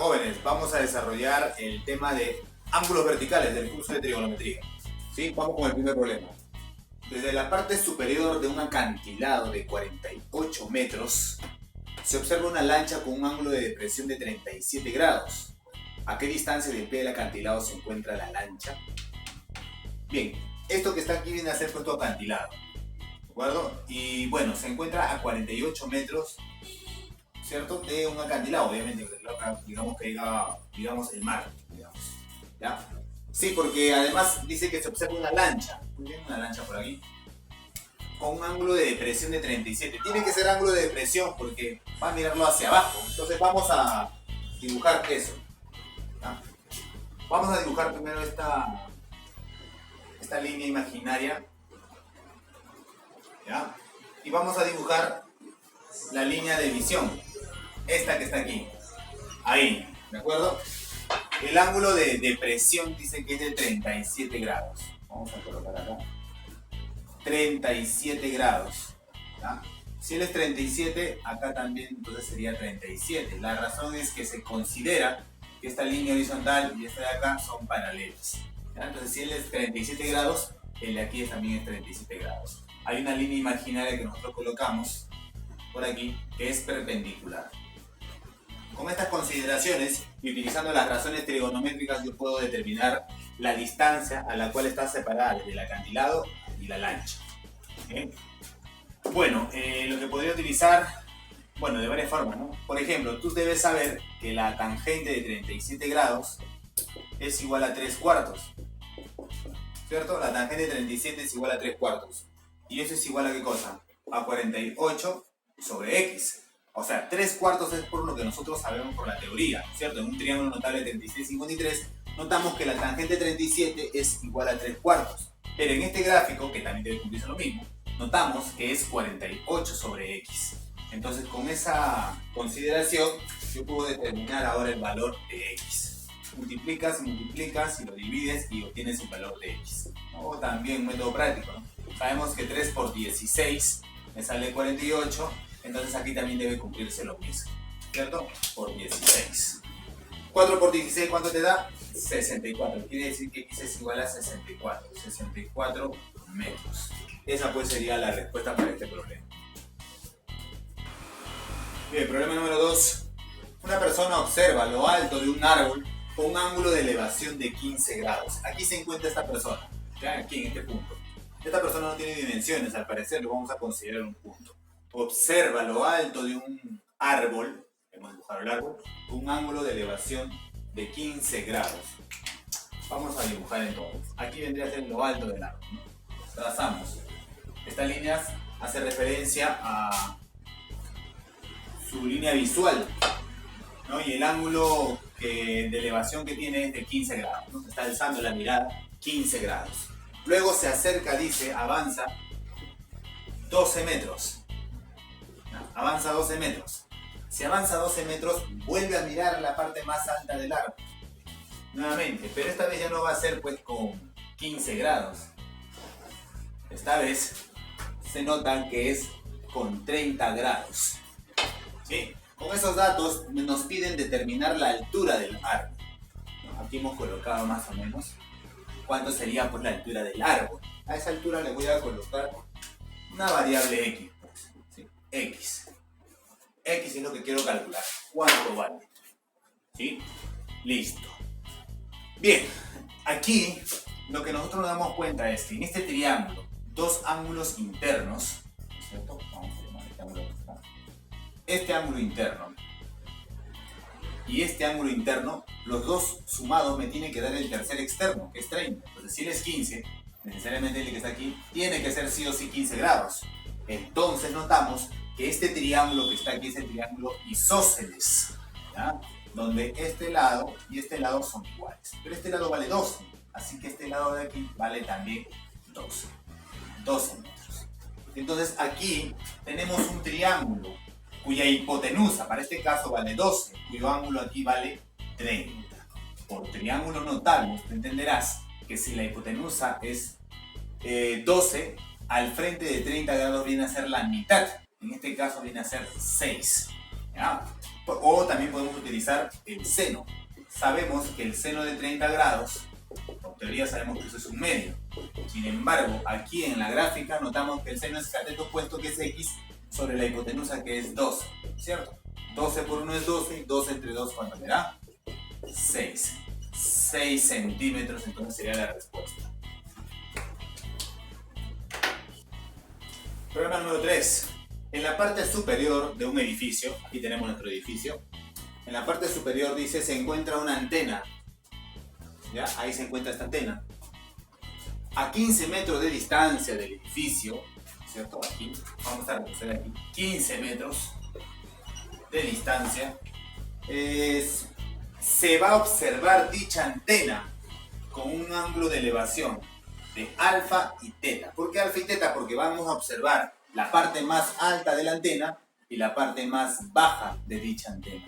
jóvenes, vamos a desarrollar el tema de ángulos verticales del curso de trigonometría. ¿Sí? Vamos con el primer problema. Desde la parte superior de un acantilado de 48 metros, se observa una lancha con un ángulo de depresión de 37 grados. ¿A qué distancia del pie del acantilado se encuentra la lancha? Bien, esto que está aquí viene a ser tu acantilado, ¿de acuerdo? Y bueno, se encuentra a 48 metros, ¿cierto? De un acantilado, obviamente, digamos que digamos el mar, digamos, ¿ya? Sí, porque además dice que se observa una lancha, una lancha por aquí, con un ángulo de depresión de 37. Tiene que ser ángulo de depresión porque va a mirarlo hacia abajo. Entonces vamos a dibujar eso, ¿ya? Vamos a dibujar primero esta línea imaginaria, ¿ya? Y vamos a dibujar la línea de visión, esta que está aquí, ahí, ¿de acuerdo? El ángulo de depresión dice que es de 37 grados. Vamos a colocar acá 37 grados, ¿ya? Si él es 37, acá también entonces sería 37. La razón es que se considera que esta línea horizontal y esta de acá son paralelas, ¿ya? Entonces si él es 37 grados, el de aquí también es 37 grados. Hay una línea imaginaria que nosotros colocamos por aquí que es perpendicular. Con estas consideraciones y utilizando las razones trigonométricas yo puedo determinar la distancia a la cual está separada desde el acantilado y la lancha. Bueno, lo que podría utilizar, bueno, de varias formas, ¿no? Por ejemplo, tú debes saber que la tangente de 37 grados es igual a 3 cuartos, ¿cierto? La tangente de 37 es igual a 3 cuartos. ¿Y eso es igual a qué cosa? A 48 sobre x. O sea, 3 cuartos es por lo que nosotros sabemos por la teoría, ¿cierto? En un triángulo notable de 36 y 53, notamos que la tangente de 37 es igual a 3 cuartos. Pero en este gráfico, que también debe cumplirse lo mismo, notamos que es 48 sobre x. Entonces, con esa consideración, yo puedo determinar ahora el valor de x. Multiplicas y lo divides y obtienes el valor de x. O también un método práctico, ¿no? Sabemos que 3 por 16 me sale 48. Entonces aquí también debe cumplirse lo mismo, ¿cierto? Por 16. 4 por 16, ¿cuánto te da? 64. Quiere decir que x es igual a 64. 64 metros. Esa pues sería la respuesta para este problema. Bien, problema número 2. Una persona observa lo alto de un árbol con un ángulo de elevación de 15 grados. Aquí se encuentra esta persona, ¿ya? Aquí en este punto. Esta persona no tiene dimensiones, al parecer lo vamos a considerar un punto. Observa lo alto de un árbol, hemos dibujado el árbol, con un ángulo de elevación de 15 grados. Vamos a dibujar entonces. Aquí vendría a ser lo alto del árbol, ¿no? Trazamos. Esta línea hace referencia a su línea visual, ¿no? Y el ángulo de elevación que tiene es de 15 grados, ¿no? Está alzando la mirada 15 grados. Luego se acerca, dice, avanza 12 metros. Avanza 12 metros. Si avanza 12 metros, vuelve a mirar la parte más alta del árbol. Nuevamente, pero esta vez ya no va a ser pues con 15 grados. Esta vez se nota que es con 30 grados. ¿Sí? Con esos datos nos piden determinar la altura del árbol. Aquí hemos colocado más o menos cuánto sería pues la altura del árbol. A esa altura le voy a colocar una variable x. ¿Sí? X. X es lo que quiero calcular. ¿Cuánto vale? ¿Sí? Listo. Bien, aquí lo que nosotros nos damos cuenta es que en este triángulo, dos ángulos internos, ¿cierto? Vamos a llamar este ángulo que está. Este ángulo interno y este ángulo interno, los dos sumados me tienen que dar el tercer externo, que es 30. Entonces, si él es 15, necesariamente el que está aquí tiene que ser sí o sí 15 grados. Entonces notamos que este triángulo que está aquí es el triángulo isósceles, ¿ya? Donde este lado y este lado son iguales. Pero este lado vale 12, así que este lado de aquí vale también 12. 12 metros. Entonces aquí tenemos un triángulo cuya hipotenusa, para este caso, vale 12, cuyo ángulo aquí vale 30. Por triángulo notable, tú entenderás que si la hipotenusa es 12, al frente de 30 grados viene a ser la mitad. En este caso viene a ser 6. ¿Ya? O también podemos utilizar el seno. Sabemos que el seno de 30 grados, por teoría sabemos que eso es un medio. Sin embargo, aquí en la gráfica notamos que el seno es cateto opuesto, que es x, sobre la hipotenusa, que es 12, ¿cierto? 12 por 1 es 12, y 12 entre 2, ¿cuánto será? 6. 6 centímetros, entonces sería la respuesta. Problema número 3. En la parte superior de un edificio, aquí tenemos nuestro edificio, en la parte superior dice se encuentra una antena. ¿Ya? Ahí se encuentra esta antena. A 15 metros de distancia del edificio, ¿cierto? Aquí, vamos a reconocer aquí, 15 metros de distancia, se va a observar dicha antena con un ángulo de elevación de alfa y teta. ¿Por qué alfa y teta? Porque vamos a observar la parte más alta de la antena y la parte más baja de dicha antena.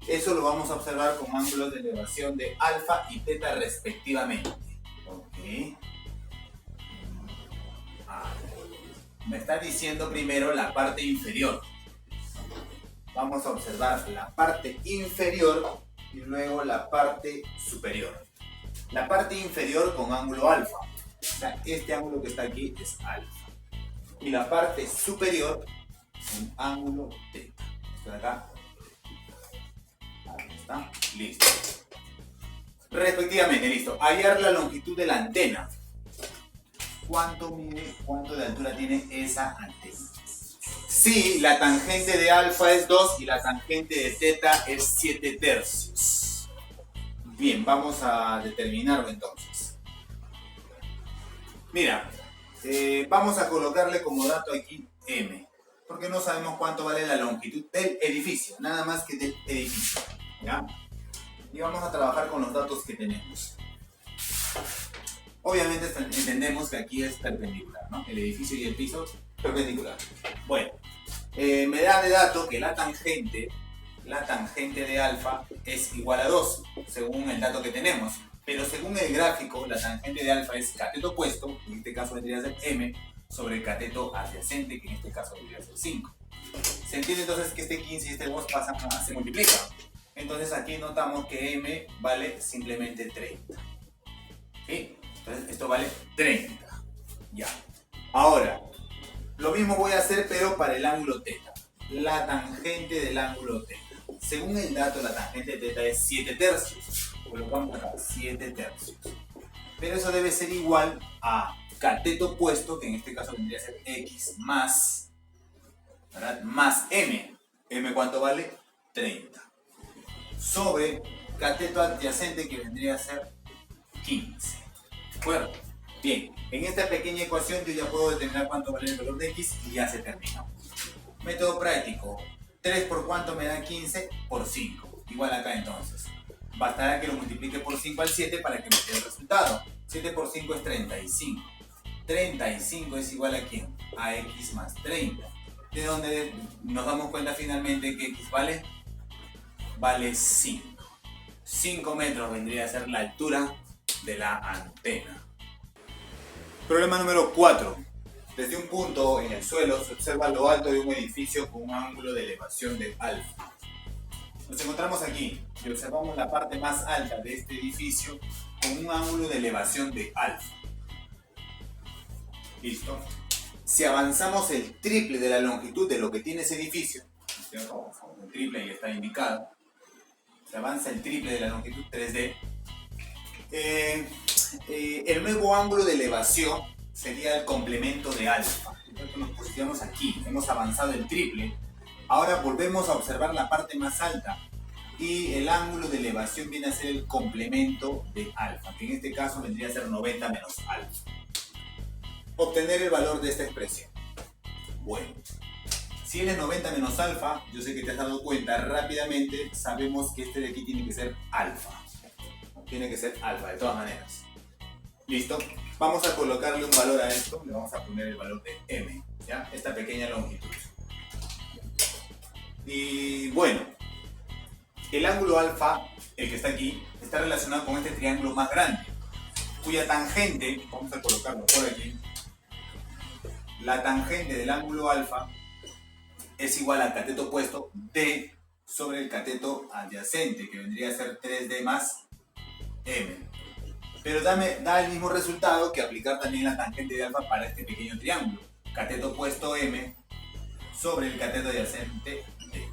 Eso lo vamos a observar con ángulos de elevación de alfa y teta respectivamente. Ok. Me está diciendo primero la parte inferior. Vamos a observar la parte inferior y luego la parte superior. La parte inferior con ángulo alfa. O sea, este ángulo que está aquí es alfa. Y la parte superior con ángulo teta. Esto de acá. Ahí está. Listo. Respectivamente, listo. Hallar la longitud de la antena. ¿Cuánto mide, cuánto de altura tiene esa antena? Sí, la tangente de alfa es 2 y la tangente de teta es 7 tercios. Bien, vamos a determinarlo entonces. Mira, vamos a colocarle como dato aquí M, porque no sabemos cuánto vale la longitud del edificio, nada más que del edificio, ¿ya? Y vamos a trabajar con los datos que tenemos. Obviamente entendemos que aquí es perpendicular, ¿no? El edificio y el piso perpendicular. Bueno, me da de dato que la tangente de alfa es igual a 2, según el dato que tenemos. Pero según el gráfico, la tangente de alfa es cateto opuesto, que en este caso vendría a ser m, sobre el cateto adyacente, que en este caso vendría a ser 5. Se entiende entonces que este 15 y este 2 se multiplican. Entonces aquí notamos que m vale simplemente 30. ¿Sí? Entonces esto vale 30. Ya. Ahora, lo mismo voy a hacer pero para el ángulo teta. La tangente del ángulo teta. Según el dato, la tangente de teta es 7 tercios. Colocamos acá 7 tercios. Pero eso debe ser igual a cateto opuesto, que en este caso vendría a ser x más, ¿verdad? Más m. ¿M cuánto vale? 30. Sobre cateto adyacente, que vendría a ser 15. ¿De acuerdo? Bien, en esta pequeña ecuación yo ya puedo determinar cuánto vale el valor de x y ya se terminó. Método práctico. 3 por cuánto me da 15 por 5. Igual acá entonces. Bastará que lo multiplique por 5 al 7 para que me dé el resultado. 7 por 5 es 35. 35 es igual a ¿quién? A x más 30. De donde nos damos cuenta finalmente que x vale 5. 5 metros vendría a ser la altura de la antena. Problema número 4. Desde un punto en el suelo se observa lo alto de un edificio con un ángulo de elevación de alfa. Nos encontramos aquí y observamos la parte más alta de este edificio con un ángulo de elevación de alfa. Listo. Si avanzamos el triple de la longitud de lo que tiene ese edificio, ¿cierto? El triple ahí está indicado. Se avanza el triple de la longitud 3D. El nuevo ángulo de elevación sería el complemento de alfa. Entonces nos posicionamos aquí, hemos avanzado el triple. Ahora volvemos a observar la parte más alta y el ángulo de elevación viene a ser el complemento de alfa, que en este caso vendría a ser 90 menos alfa. Obtener el valor de esta expresión. Bueno, si él es 90 menos alfa, yo sé que te has dado cuenta rápidamente, sabemos que este de aquí tiene que ser alfa. Tiene que ser alfa de todas maneras. ¿Listo? Vamos a colocarle un valor a esto, le vamos a poner el valor de m, ¿ya? Esta pequeña longitud. Y bueno, el ángulo alfa, el que está aquí, está relacionado con este triángulo más grande, cuya tangente, vamos a colocarlo por aquí, la tangente del ángulo alfa es igual al cateto opuesto de sobre el cateto adyacente, que vendría a ser 3D más M. Pero da el mismo resultado que aplicar también la tangente de alfa para este pequeño triángulo. Cateto opuesto M sobre el cateto adyacente D.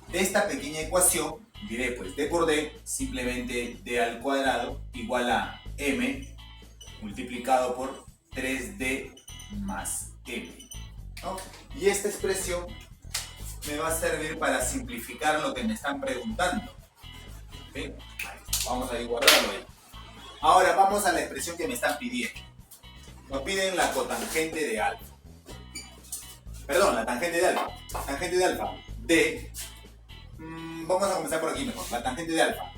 De esta pequeña ecuación diré pues D por D, simplemente D al cuadrado igual a M multiplicado por 3D más M, ¿no? Y esta expresión me va a servir para simplificar lo que me están preguntando. ¿Sí? Vamos a guardarlo ahí. Ahora vamos a la expresión que me están pidiendo. Nos piden la cotangente de alfa. Perdón, la tangente de alfa. Tangente de alfa de... vamos a comenzar por aquí mejor. La tangente de alfa.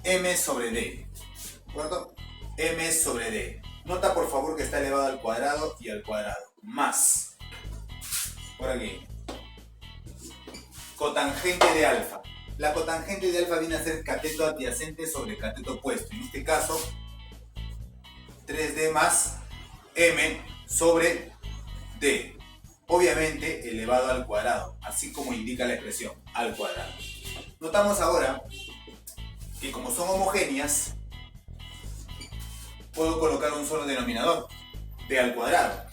M sobre D. ¿De acuerdo? M sobre D. Nota por favor que está elevado al cuadrado y al cuadrado. Más. Por aquí. Cotangente de alfa. La cotangente de alfa viene a ser cateto adyacente sobre cateto opuesto. En este caso, 3D más M sobre D. Obviamente elevado al cuadrado, así como indica la expresión, al cuadrado. Notamos ahora que como son homogéneas, puedo colocar un solo denominador, D al cuadrado.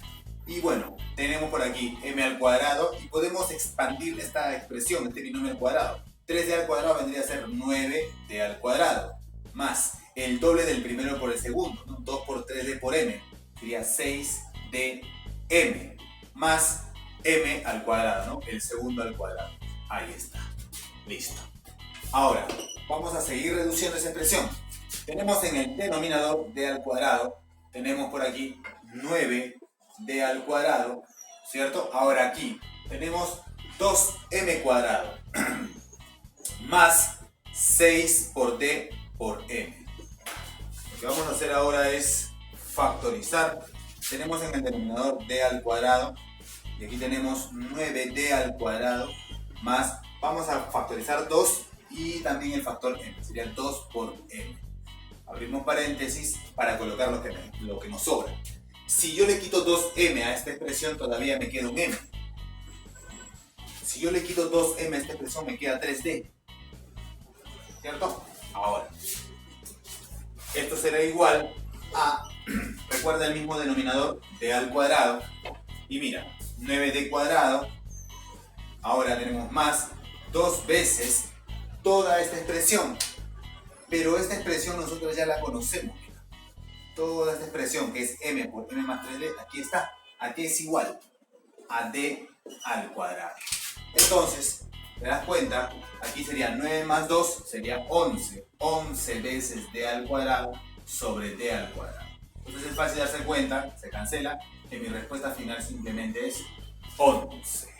Y bueno, tenemos por aquí M al cuadrado y podemos expandir esta expresión, este binomio al cuadrado. 3D al cuadrado vendría a ser 9D al cuadrado, más el doble del primero por el segundo, ¿no? 2 por 3D por M, sería 6DM, más M al cuadrado, ¿no? El segundo al cuadrado. Ahí está, listo. Ahora, vamos a seguir reduciendo esa expresión. Tenemos en el denominador D al cuadrado, tenemos por aquí 9D al cuadrado, ¿cierto? Ahora aquí tenemos 2M cuadrado más 6 por D por M. Lo que vamos a hacer ahora es factorizar. Tenemos en el denominador D al cuadrado y aquí tenemos 9D al cuadrado más, vamos a factorizar 2 y también el factor M, sería 2 por M. Abrimos paréntesis para colocar lo que nos sobra. Si yo le quito 2M a esta expresión, todavía me queda un M. Si yo le quito 2M a esta expresión, me queda 3D. ¿Cierto? Ahora, esto será igual a, recuerda el mismo denominador, D al cuadrado. Y mira, 9D cuadrado. Ahora tenemos más 2 veces toda esta expresión. Pero esta expresión nosotros ya la conocemos. Toda esta expresión que es M por M más 3D, aquí está. Aquí es igual a D al cuadrado. Entonces, ¿te das cuenta? Aquí sería 9 más 2, sería 11. 11 veces D al cuadrado sobre D al cuadrado. Entonces es fácil darse cuenta, se cancela, que mi respuesta final simplemente es 11.